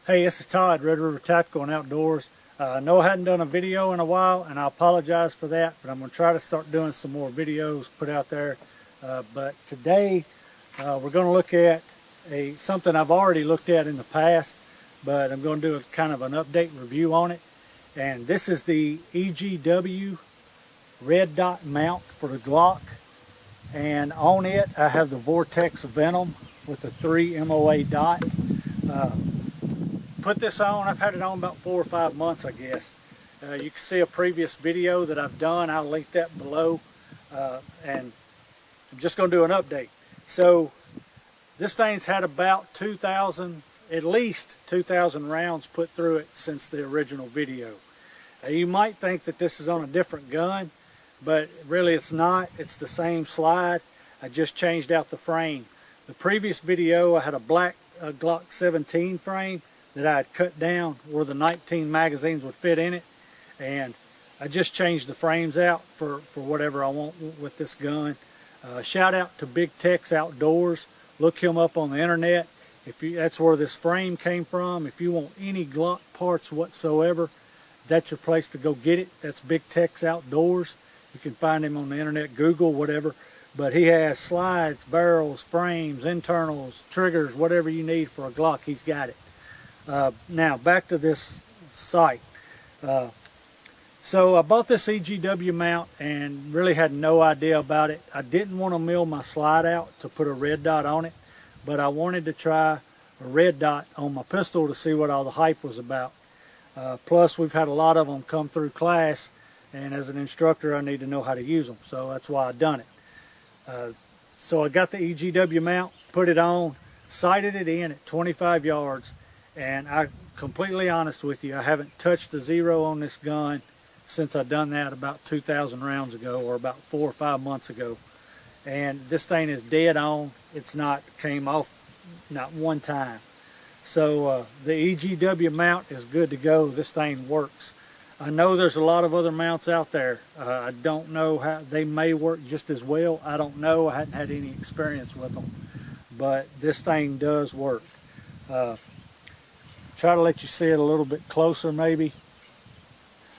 Hey, this is Todd, Red River Tactical and Outdoors. I know I hadn't done a video in a while, and I apologize for that, but I'm going to try to start doing some more videos put out there. But today, we're going to look at something I've already looked at in the past, but I'm going to do a kind of an update review on it. And this is the EGW red dot mount for the Glock. And on it, I have the Vortex Venom with the 3 MOA dot. Put this on, I've had it on about 4 or 5 months, I guess. You can see a previous video that I've done, I'll link that below. And I'm just going to do an update. So this thing's had about 2,000, at least 2,000 rounds put through it since the original video. You might think that this is on a different gun, but really it's not. It's the same slide. I just changed out the frame. The previous video I had a black Glock 17 frame that I had cut down where the 19 magazines would fit in it, and I just changed the frames out for whatever I want with this gun. Shout out to Big Tex Outdoors. Look him up on the internet. That's where this frame came from. If you want any Glock parts whatsoever, that's your place to go get it. That's Big Tex Outdoors. You can find him on the internet, Google, whatever. But he has slides, barrels, frames, internals, triggers, whatever you need for a Glock, he's got it. Now back to this sight. So I bought this EGW mount and really had no idea about it. I didn't want to mill my slide out to put a red dot on it, but I wanted to try a red dot on my pistol to see what all the hype was about. Plus we've had a lot of them come through class, and as an instructor I need to know how to use them, so that's why I've done it. So I got the EGW mount, put it on, sighted it in at 25 yards, and I'm completely honest with you, I haven't touched the zero on this gun since I've done that about 2,000 rounds ago, or about 4 or 5 months ago. And this thing is dead on. It's not came off not one time. So the EGW mount is good to go. This thing works. I know there's a lot of other mounts out there. I don't know how they may work just as well. I don't know. I hadn't had any experience with them, but this thing does work. Try to let you see it a little bit closer maybe.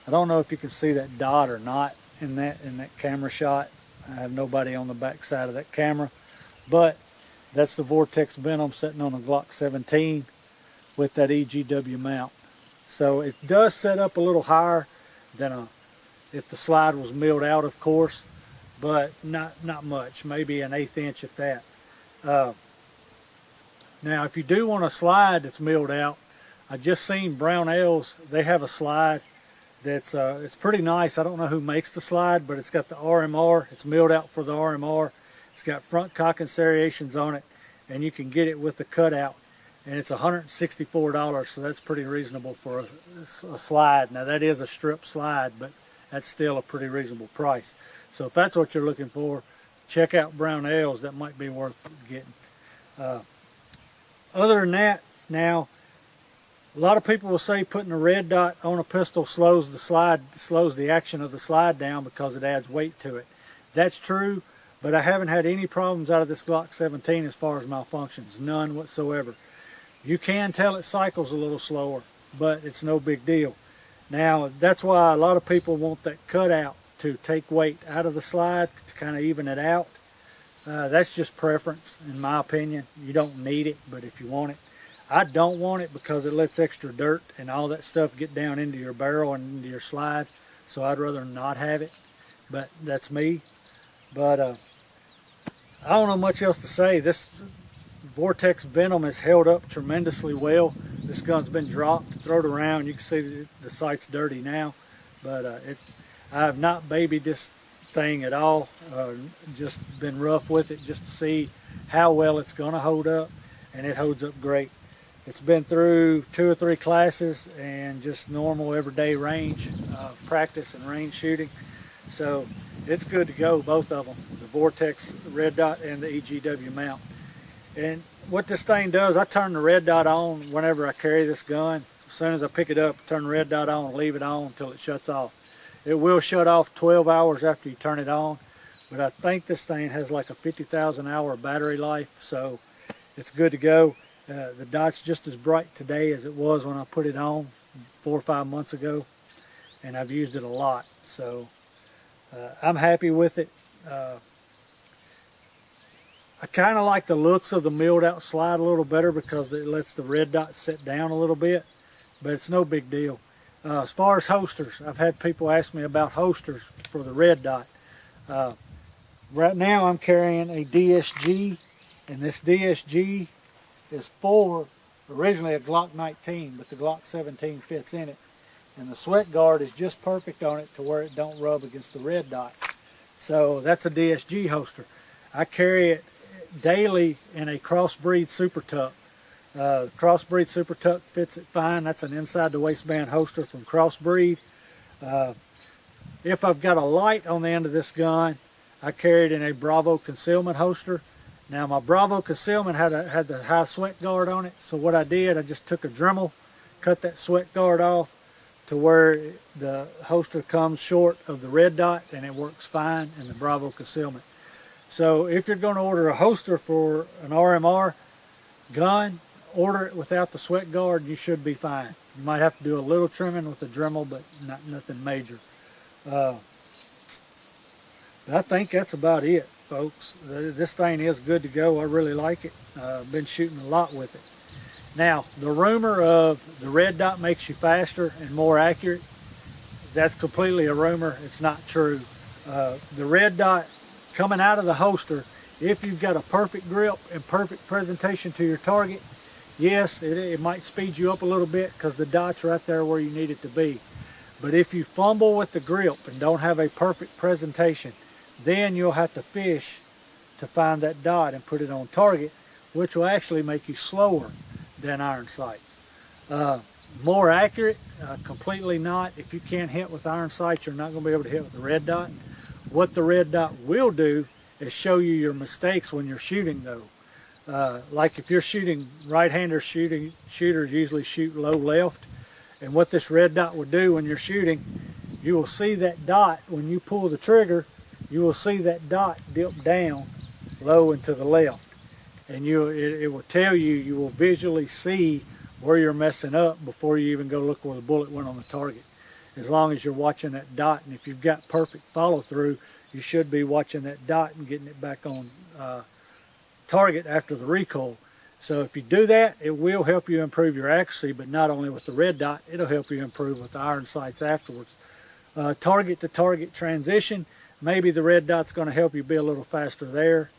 I don't know if you can see that dot or not in that camera shot. I have nobody on the back side of that camera, but that's the Vortex Venom sitting on a Glock 17 with that EGW mount. So it does set up a little higher than if the slide was milled out, of course, but not much, maybe an 1/8 inch if that. Now if you do want a slide that's milled out, I just seen Brownells, they have a slide that's it's pretty nice. I don't know who makes the slide, but it's got the RMR. It's milled out for the RMR. It's got front cock and serrations on it, and you can get it with the cutout, and it's $164, so that's pretty reasonable for a slide. Now that is a strip slide, but that's still a pretty reasonable price. So if that's what you're looking for, check out Brownells. That might be worth getting. Other than that, now a lot of people will say putting a red dot on a pistol slows the action of the slide down because it adds weight to it. That's true, but I haven't had any problems out of this Glock 17 as far as malfunctions, none whatsoever. You can tell it cycles a little slower, but it's no big deal. Now that's why a lot of people want that cutout to take weight out of the slide to kind of even it out. That's just preference in my opinion. You don't need it, but if you want it. I don't want it because it lets extra dirt and all that stuff get down into your barrel and into your slide, so I'd rather not have it, but that's me. But I don't know much else to say. This Vortex Venom has held up tremendously well. This gun's been dropped, thrown around. You can see the sight's dirty now, but I have not babied this thing at all. Just been rough with it just to see how well it's going to hold up, and it holds up great. It's been through 2 or 3 classes and just normal everyday range practice and range shooting. So it's good to go, both of them, the Vortex red dot and the EGW mount. And what this thing does, I turn the red dot on whenever I carry this gun. As soon as I pick it up, turn the red dot on, leave it on until it shuts off. It will shut off 12 hours after you turn it on, but I think this thing has like a 50,000 hour battery life, so it's good to go. The dot's just as bright today as it was when I put it on 4 or 5 months ago, and I've used it a lot. So I'm happy with it. I kind of like the looks of the milled out slide a little better because it lets the red dot sit down a little bit, but it's no big deal. As far as holsters, I've had people ask me about holsters for the red dot. Right now I'm carrying a DSG, and this DSG is for originally a Glock 19, but the Glock 17 fits in it. And the sweat guard is just perfect on it to where it don't rub against the red dot. So that's a DSG holster. I carry it daily in a crossbreed super tuck. Crossbreed super tuck fits it fine. That's an inside the waistband holster from Crossbreed. If I've got a light on the end of this gun, I carry it in a Bravo concealment holster. Now my Bravo concealment had the high sweat guard on it, so what I did, I just took a Dremel, cut that sweat guard off to where the holster comes short of the red dot, and it works fine in the Bravo concealment. So if you're going to order a holster for an RMR gun, order it without the sweat guard, you should be fine. You might have to do a little trimming with the Dremel, but nothing major. But I think that's about it, folks. This thing is good to go. I really like it. I've been shooting a lot with it. Now, the rumor of the red dot makes you faster and more accurate, that's completely a rumor. It's not true. The red dot coming out of the holster, if you've got a perfect grip and perfect presentation to your target, yes, it might speed you up a little bit because the dot's right there where you need it to be. But if you fumble with the grip and don't have a perfect presentation, then you'll have to fish to find that dot and put it on target, which will actually make you slower than iron sights. More accurate, completely not. If you can't hit with iron sights, you're not going to be able to hit with the red dot. What the red dot will do is show you your mistakes when you're shooting though. Like if you're shooting, right-hander shooters usually shoot low left, and what this red dot will do when you're shooting, you will see that dot when you pull the trigger, you will see that dot dip down low and to the left, and it will tell you, you will visually see where you're messing up before you even go look where the bullet went on the target. As long as you're watching that dot, and if you've got perfect follow through, you should be watching that dot and getting it back on target after the recoil. So if you do that, it will help you improve your accuracy, but not only with the red dot, it'll help you improve with the iron sights afterwards. Target to target transition, maybe the red dot's going to help you be a little faster there.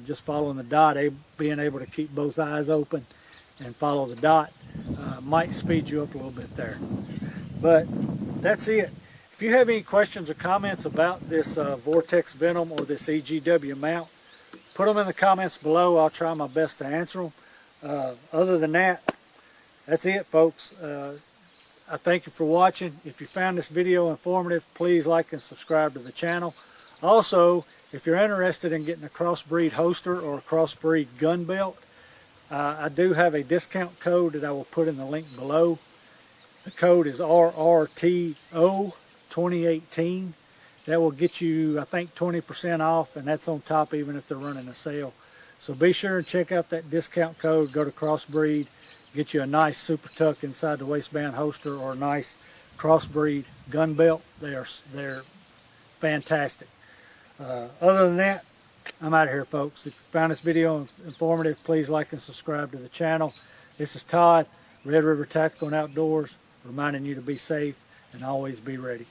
Just following the dot, being able to keep both eyes open and follow the dot might speed you up a little bit there. But that's it. If you have any questions or comments about this Vortex Venom or this EGW Mount, put them in the comments below. I'll try my best to answer them. Other than that, that's it, folks. I thank you for watching. If you found this video informative, please like and subscribe to the channel. Also, if you're interested in getting a crossbreed holster or a crossbreed gun belt, I do have a discount code that I will put in the link below. The code is RRTO2018. That will get you, I think, 20% off, and that's on top even if they're running a sale. So be sure and check out that discount code. Go to Crossbreed, get you a nice super tuck inside the waistband holster or a nice Crossbreed gun belt. They're fantastic. Other than that, I'm out of here, folks. If you found this video informative, please like and subscribe to the channel. This is Todd, Red River Tactical and Outdoors, reminding you to be safe and always be ready.